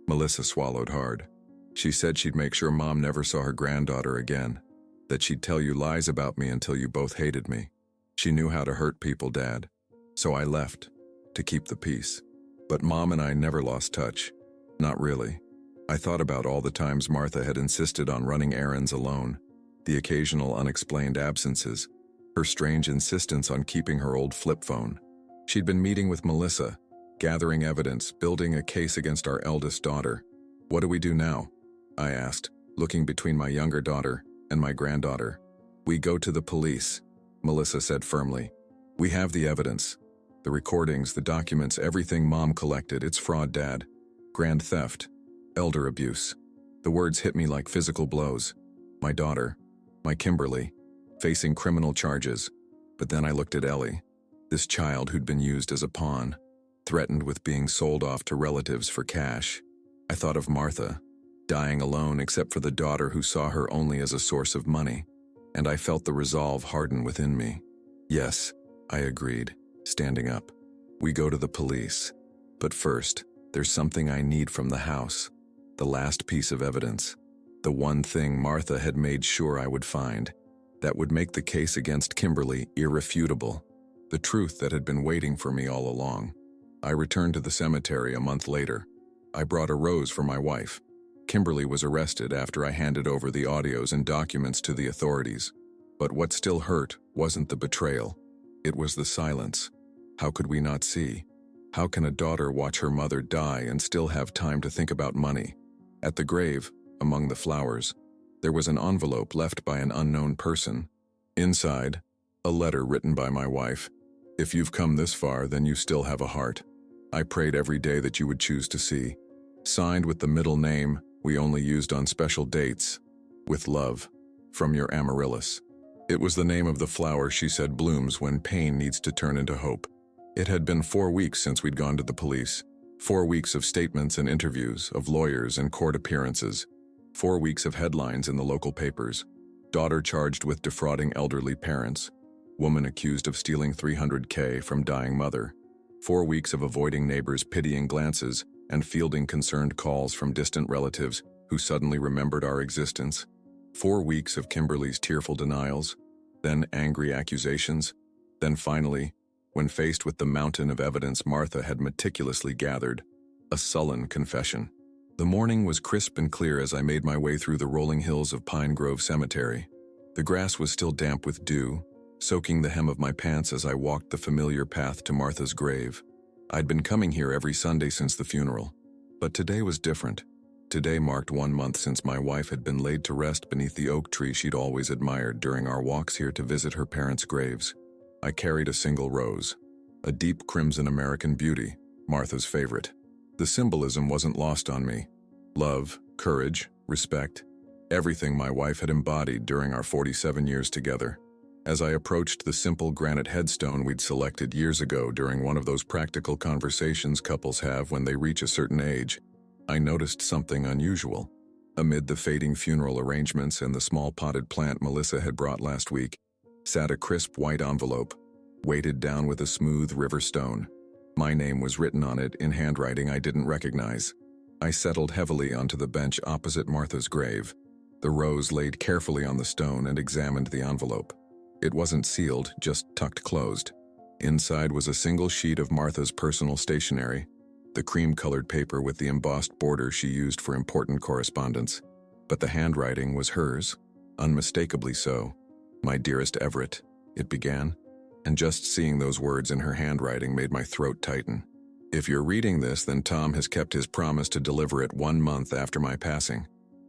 Melissa swallowed hard. "She said she'd make sure Mom never saw her granddaughter again. That she'd tell you lies about me until you both hated me. She knew how to hurt people, Dad. So I left, to keep the peace. But Mom and I never lost touch. Not really. I thought about all the times Martha had insisted on running errands alone, the occasional unexplained absences, her strange insistence on keeping her old flip phone. She'd been meeting with Melissa, gathering evidence, building a case against our eldest daughter. "What do we do now?" I asked, looking between my younger daughter and my granddaughter. "We go to the police," Melissa said firmly. "We have the evidence. The recordings, the documents, everything Mom collected. It's fraud, Dad. Grand theft. Elder abuse." The words hit me like physical blows. My daughter, my Kimberly, facing criminal charges. But then I looked at Ellie, this child who'd been used as a pawn, threatened with being sold off to relatives for cash. I thought of Martha, dying alone except for the daughter who saw her only as a source of money, and I felt the resolve harden within me. "Yes," I agreed, standing up. "We go to the police. But first, there's something I need from the house. The last piece of evidence. The one thing Martha had made sure I would find. That would make the case against Kimberly irrefutable. The truth that had been waiting for me all along." I returned to the cemetery a month later. I brought a rose for my wife. Kimberly was arrested after I handed over the audios and documents to the authorities. But what still hurt wasn't the betrayal. It was the silence. How could we not see? How can a daughter watch her mother die and still have time to think about money? At the grave, among the flowers, there was an envelope left by an unknown person. Inside, a letter written by my wife. "If you've come this far, then you still have a heart. I prayed every day that you would choose to see." Signed with the middle name we only used on special dates. "With love, from your Amaryllis." It was the name of the flower she said blooms when pain needs to turn into hope. It had been 4 weeks since we'd gone to the police. 4 weeks of statements and interviews, of lawyers and court appearances. 4 weeks of headlines in the local papers. Daughter charged with defrauding elderly parents. Woman accused of stealing $300K from dying mother. 4 weeks of avoiding neighbors' pitying glances and fielding concerned calls from distant relatives who suddenly remembered our existence. 4 weeks of Kimberly's tearful denials, then angry accusations, then finally, when faced with the mountain of evidence Martha had meticulously gathered, a sullen confession. The morning was crisp and clear as I made my way through the rolling hills of Pine Grove Cemetery. The grass was still damp with dew, soaking the hem of my pants as I walked the familiar path to Martha's grave. I'd been coming here every Sunday since the funeral, but today was different. Today marked 1 month since my wife had been laid to rest beneath the oak tree she'd always admired during our walks here to visit her parents' graves. I carried a single rose, a deep crimson American Beauty, Martha's favorite. The symbolism wasn't lost on me. Love, courage, respect, everything my wife had embodied during our 47 years together. As I approached the simple granite headstone we'd selected years ago during one of those practical conversations couples have when they reach a certain age, I noticed something unusual. Amid the fading funeral arrangements and the small potted plant Melissa had brought last week, sat a crisp white envelope, weighted down with a smooth river stone. My name was written on it in handwriting I didn't recognize. I settled heavily onto the bench opposite Martha's grave. The rose laid carefully on the stone and examined the envelope. It wasn't sealed, just tucked closed. Inside was a single sheet of Martha's personal stationery, the cream-colored paper with the embossed border she used for important correspondence. But the handwriting was hers, unmistakably so. "My dearest Everett," it began, and just seeing those words in her handwriting made my throat tighten. "If you're reading this, then Tom has kept his promise to deliver it 1 month after my passing.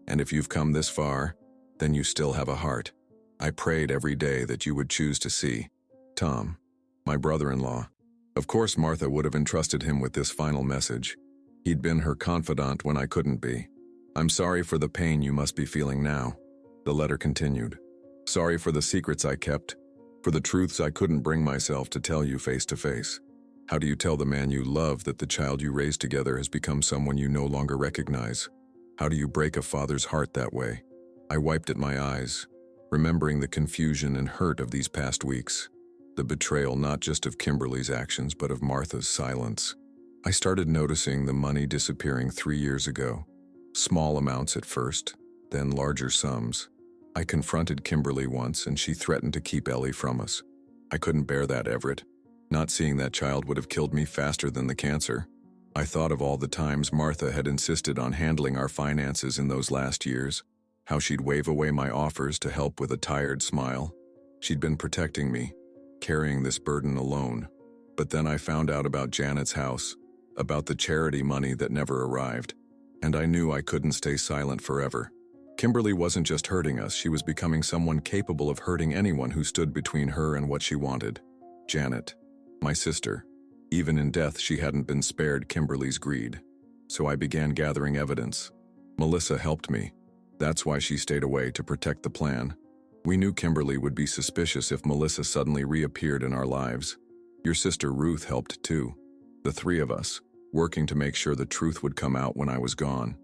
And if you've come this far, then you still have a heart. I prayed every day that you would choose to see. Tom, my brother-in-law." Of course Martha would have entrusted him with this final message. He'd been her confidant when I couldn't be. "I'm sorry for the pain you must be feeling now," the letter continued. "Sorry for the secrets I kept, for the truths I couldn't bring myself to tell you face to face. How do you tell the man you love that the child you raised together has become someone you no longer recognize? How do you break a father's heart that way? I wiped at my eyes, remembering the confusion and hurt of these past weeks. The betrayal not just of Kimberly's actions, but of Martha's silence. I started noticing the money disappearing 3 years ago. Small amounts at first, then larger sums. I confronted Kimberly once and she threatened to keep Ellie from us. I couldn't bear that, Everett. Not seeing that child would have killed me faster than the cancer. I thought of all the times Martha had insisted on handling our finances in those last years, how she'd wave away my offers to help with a tired smile. She'd been protecting me, carrying this burden alone. But then I found out about Janet's house, about the charity money that never arrived, and I knew I couldn't stay silent forever. Kimberly wasn't just hurting us, she was becoming someone capable of hurting anyone who stood between her and what she wanted. Janet, my sister. Even in death, she hadn't been spared Kimberly's greed. So I began gathering evidence. Melissa helped me. That's why she stayed away, to protect the plan. We knew Kimberly would be suspicious if Melissa suddenly reappeared in our lives. Your sister Ruth helped too. The three of us, working to make sure the truth would come out when I was gone.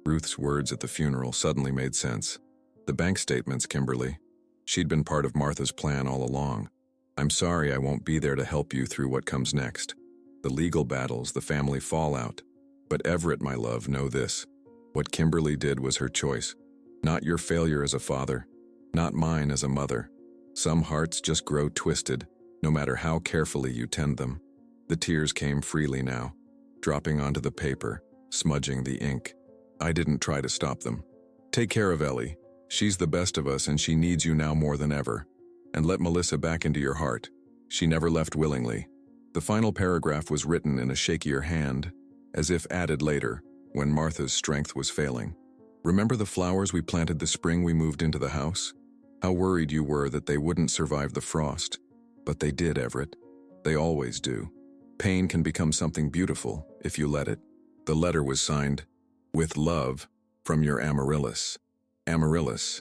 Ruth's words at the funeral suddenly made sense. The bank statements, Kimberly. She'd been part of Martha's plan all along. I'm sorry I won't be there to help you through what comes next. The legal battles, the family fallout. But Everett, my love, know this. What Kimberly did was her choice. Not your failure as a father. Not mine as a mother. Some hearts just grow twisted, no matter how carefully you tend them. The tears came freely now, dropping onto the paper, smudging the ink. I didn't try to stop them. Take care of Ellie. She's the best of us and she needs you now more than ever. And let Melissa back into your heart. She never left willingly. The final paragraph was written in a shakier hand, as if added later, when Martha's strength was failing. Remember the flowers we planted the spring we moved into the house? How worried you were that they wouldn't survive the frost. But they did, Everett. They always do. Pain can become something beautiful if you let it. The letter was signed, "With love, from your Amaryllis." Amaryllis,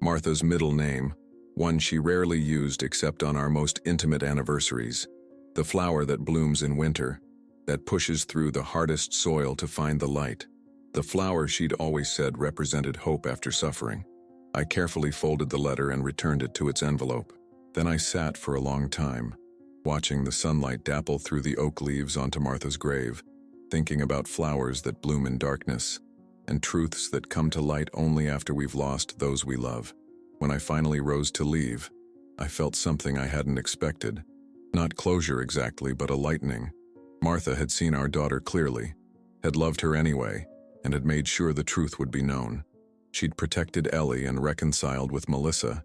Martha's middle name, one she rarely used except on our most intimate anniversaries. The flower that blooms in winter, that pushes through the hardest soil to find the light. The flower she'd always said represented hope after suffering. I carefully folded the letter and returned it to its envelope. Then I sat for a long time, watching the sunlight dapple through the oak leaves onto Martha's grave, thinking about flowers that bloom in darkness, and truths that come to light only after we've lost those we love. When I finally rose to leave, I felt something I hadn't expected. Not closure exactly, but a lightening. Martha had seen our daughter clearly, had loved her anyway, and had made sure the truth would be known. She'd protected Ellie and reconciled with Melissa.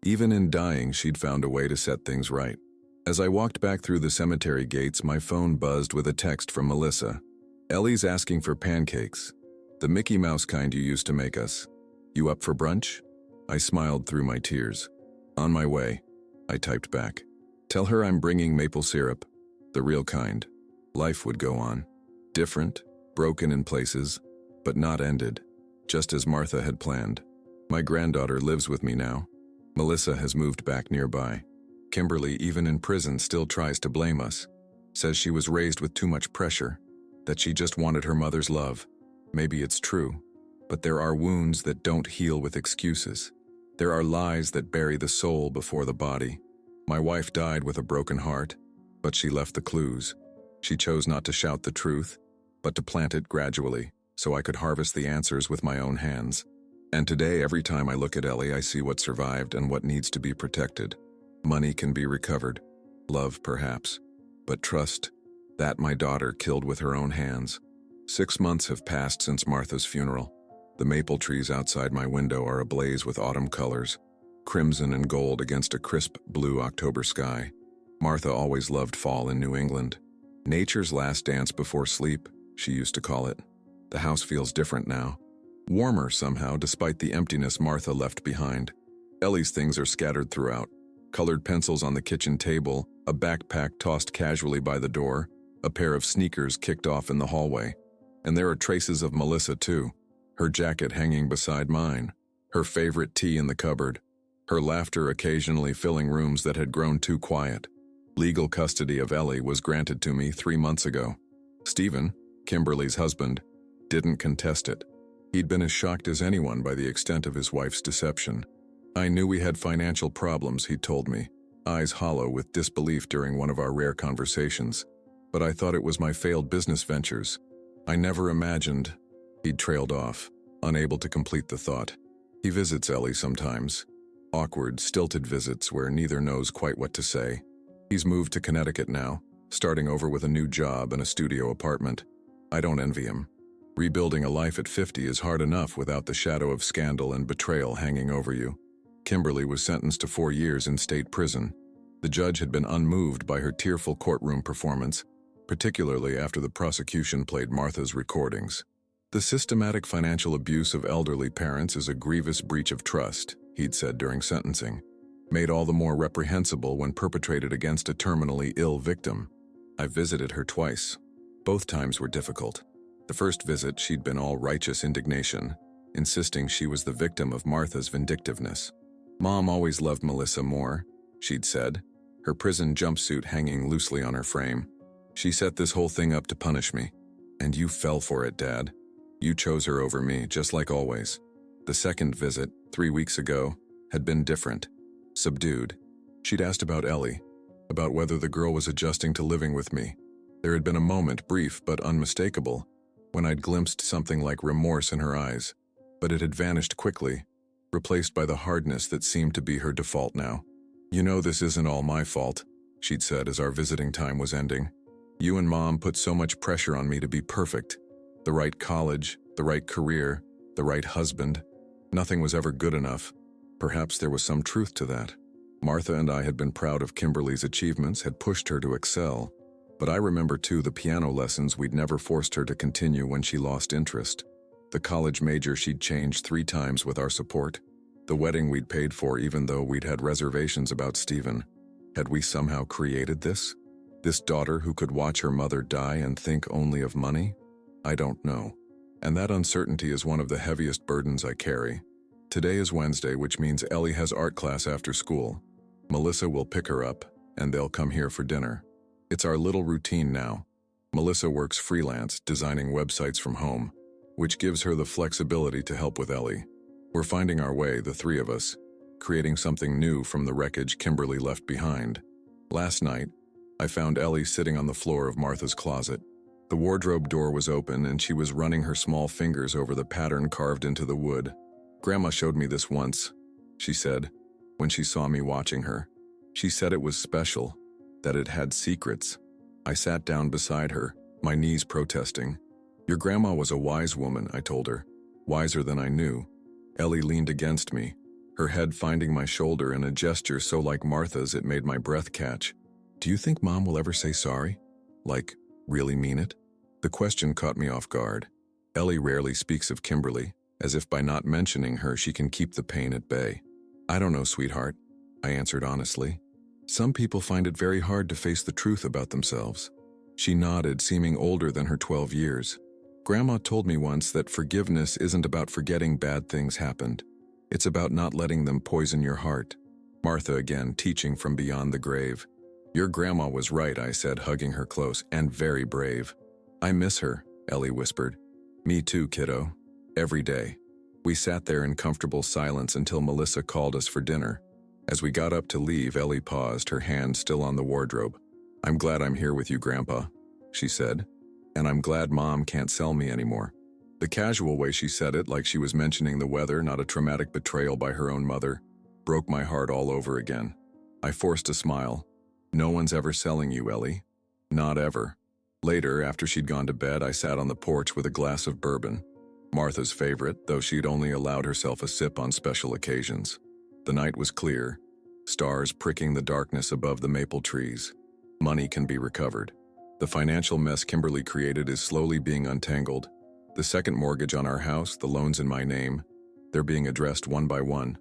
Even in dying, she'd found a way to set things right. As I walked back through the cemetery gates, my phone buzzed with a text from Melissa. "Ellie's asking for pancakes. The Mickey Mouse kind you used to make us. You up for brunch?" I smiled through my tears. "On my way," I typed back. "Tell her I'm bringing maple syrup. The real kind." Life would go on. Different, broken in places, but not ended. Just as Martha had planned. My granddaughter lives with me now. Melissa has moved back nearby. Kimberly, even in prison, still tries to blame us. Says she was raised with too much pressure, that she just wanted her mother's love. Maybe it's true, but there are wounds that don't heal with excuses. There are lies that bury the soul before the body. My wife died with a broken heart, but she left the clues. She chose not to shout the truth, but to plant it gradually, so I could harvest the answers with my own hands. And today, every time I look at Ellie, I see what survived and what needs to be protected. Money can be recovered. Love, perhaps. But trust, that my daughter killed with her own hands. 6 months have passed since Martha's funeral. The maple trees outside my window are ablaze with autumn colors, crimson and gold against a crisp blue October sky. Martha always loved fall in New England. Nature's last dance before sleep, she used to call it. The house feels different now. Warmer somehow, despite the emptiness Martha left behind. Ellie's things are scattered throughout. Colored pencils on the kitchen table, a backpack tossed casually by the door, a pair of sneakers kicked off in the hallway. And there are traces of Melissa too. Her jacket hanging beside mine. Her favorite tea in the cupboard. Her laughter occasionally filling rooms that had grown too quiet. Legal custody of Ellie was granted to me 3 months ago. Stephen, Kimberly's husband, didn't contest it. He'd been as shocked as anyone by the extent of his wife's deception. I knew we had financial problems, he told me, eyes hollow with disbelief during one of our rare conversations. But I thought it was my failed business ventures. I never imagined. He'd trailed off, unable to complete the thought. He visits Ellie sometimes. Awkward, stilted visits where neither knows quite what to say. He's moved to Connecticut now, starting over with a new job and a studio apartment. I don't envy him. Rebuilding a life at 50 is hard enough without the shadow of scandal and betrayal hanging over you. Kimberly was sentenced to 4 years in state prison. The judge had been unmoved by her tearful courtroom performance, particularly after the prosecution played Martha's recordings. The systematic financial abuse of elderly parents is a grievous breach of trust, he'd said during sentencing, made all the more reprehensible when perpetrated against a terminally ill victim. I visited her twice. Both times were difficult. The first visit, she'd been all righteous indignation, insisting she was the victim of Martha's vindictiveness. Mom always loved Melissa more, she'd said, her prison jumpsuit hanging loosely on her frame. She set this whole thing up to punish me. And you fell for it, Dad. You chose her over me, just like always. The second visit, 3 weeks ago, had been different. Subdued. She'd asked about Ellie, about whether the girl was adjusting to living with me. There had been a moment, brief but unmistakable, when I'd glimpsed something like remorse in her eyes, but it had vanished quickly, replaced by the hardness that seemed to be her default now. You know this isn't all my fault, she'd said as our visiting time was ending. You and Mom put so much pressure on me to be perfect. The right college, the right career, the right husband. Nothing was ever good enough. Perhaps there was some truth to that. Martha and I had been proud of Kimberly's achievements, had pushed her to excel. But I remember too the piano lessons we'd never forced her to continue when she lost interest. The college major she'd changed 3 times with our support. The wedding we'd paid for even though we'd had reservations about Stephen. Had we somehow created this? This daughter who could watch her mother die and think only of money? I don't know. And that uncertainty is one of the heaviest burdens I carry. Today is Wednesday, which means Ellie has art class after school. Melissa will pick her up, and they'll come here for dinner. It's our little routine now. Melissa works freelance, designing websites from home, which gives her the flexibility to help with Ellie. We're finding our way, the 3 of us, creating something new from the wreckage Kimberly left behind. Last night, I found Ellie sitting on the floor of Martha's closet. The wardrobe door was open and she was running her small fingers over the pattern carved into the wood. Grandma showed me this once, she said, when she saw me watching her. She said it was special, that it had secrets. I sat down beside her, my knees protesting. Your grandma was a wise woman, I told her, wiser than I knew. Ellie leaned against me, her head finding my shoulder in a gesture so like Martha's it made my breath catch. Do you think Mom will ever say sorry? Like, really mean it? The question caught me off guard. Ellie rarely speaks of Kimberly, as if by not mentioning her she can keep the pain at bay. I don't know, sweetheart, I answered honestly. Some people find it very hard to face the truth about themselves. She nodded, seeming older than her 12 years. Grandma told me once that forgiveness isn't about forgetting bad things happened. It's about not letting them poison your heart. Martha again, teaching from beyond the grave. Your grandma was right, I said, hugging her close, and very brave. I miss her, Ellie whispered. Me too, kiddo. Every day. We sat there in comfortable silence until Melissa called us for dinner. As we got up to leave, Ellie paused, her hand still on the wardrobe. I'm glad I'm here with you, Grandpa, she said. And I'm glad Mom can't sell me anymore. The casual way she said it, like she was mentioning the weather, not a traumatic betrayal by her own mother, broke my heart all over again. I forced a smile. No one's ever selling you, Ellie. Not ever. Later, after she'd gone to bed, I sat on the porch with a glass of bourbon. Martha's favorite, though she'd only allowed herself a sip on special occasions. The night was clear, stars pricking the darkness above the maple trees. Money can be recovered. The financial mess Kimberly created is slowly being untangled. The second mortgage on our house, the loans in my name, they're being addressed one by one.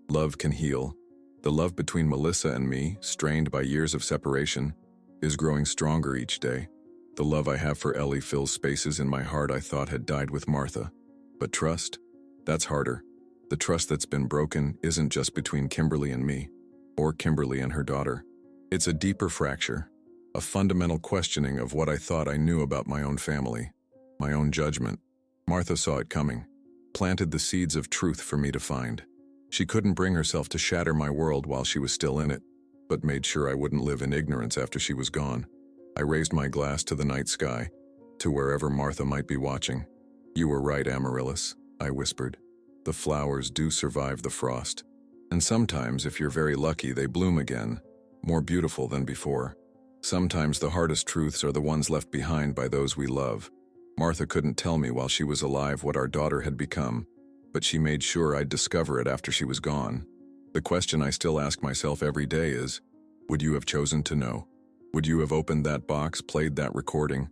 Love can heal. The love between Melissa and me, strained by years of separation, is growing stronger each day. The love I have for Ellie fills spaces in my heart I thought had died with Martha. But trust? That's harder. The trust that's been broken isn't just between Kimberly and me, or Kimberly and her daughter. It's a deeper fracture, a fundamental questioning of what I thought I knew about my own family, my own judgment. Martha saw it coming, planted the seeds of truth for me to find. She couldn't bring herself to shatter my world while she was still in it, but made sure I wouldn't live in ignorance after she was gone. I raised my glass to the night sky, to wherever Martha might be watching. "You were right, Amaryllis," I whispered. "The flowers do survive the frost. And sometimes, if you're very lucky, they bloom again, more beautiful than before. Sometimes the hardest truths are the ones left behind by those we love." Martha couldn't tell me while she was alive what our daughter had become, but she made sure I'd discover it after she was gone. The question I still ask myself every day is, would you have chosen to know? Would you have opened that box, played that recording,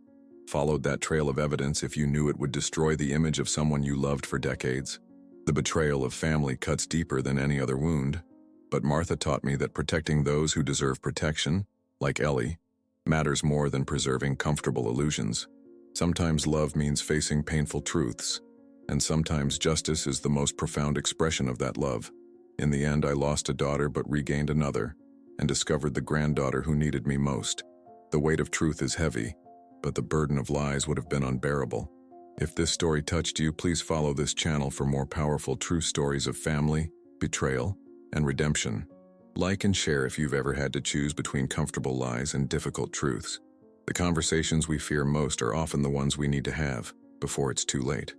followed that trail of evidence if you knew it would destroy the image of someone you loved for decades? The betrayal of family cuts deeper than any other wound, but Martha taught me that protecting those who deserve protection, like Ellie, matters more than preserving comfortable illusions. Sometimes love means facing painful truths, and sometimes justice is the most profound expression of that love. In the end, I lost a daughter but regained another, and discovered the granddaughter who needed me most. The weight of truth is heavy, but the burden of lies would have been unbearable. If this story touched you, please follow this channel for more powerful true stories of family, betrayal, and redemption. Like and share if you've ever had to choose between comfortable lies and difficult truths. The conversations we fear most are often the ones we need to have before it's too late.